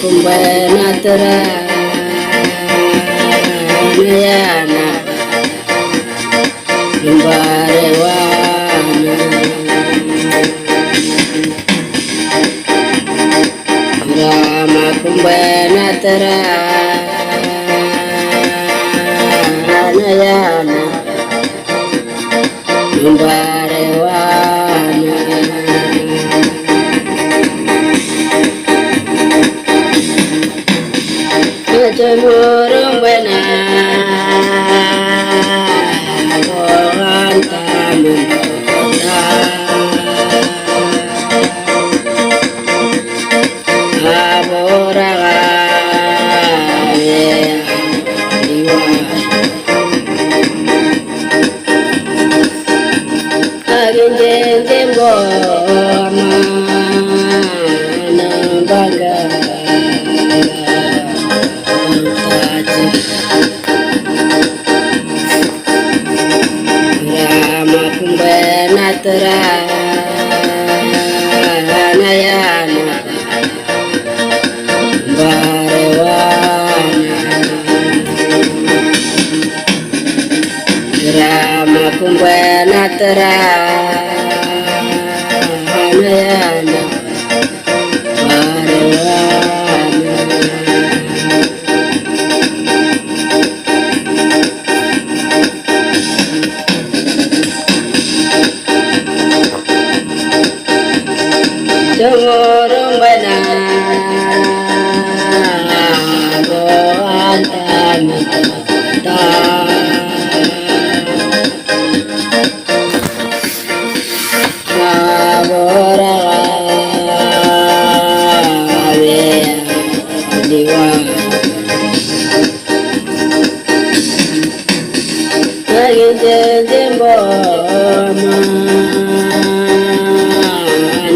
kumbanatara nayana lumbarewana rama kumbanatara nayana lumbarewana Jamurung bana orang tamu kota aborang diwa agin jeng boma nambangga Rama kumbanatara nayana barewana Rama kumbanatara nayana barewana Jamurung bana orang tamu kota aborang diwa agin jeng boma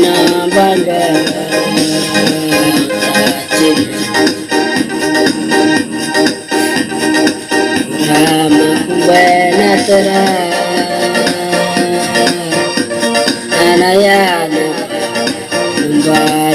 nambangga Rama kumbanatara nayana lumbarewana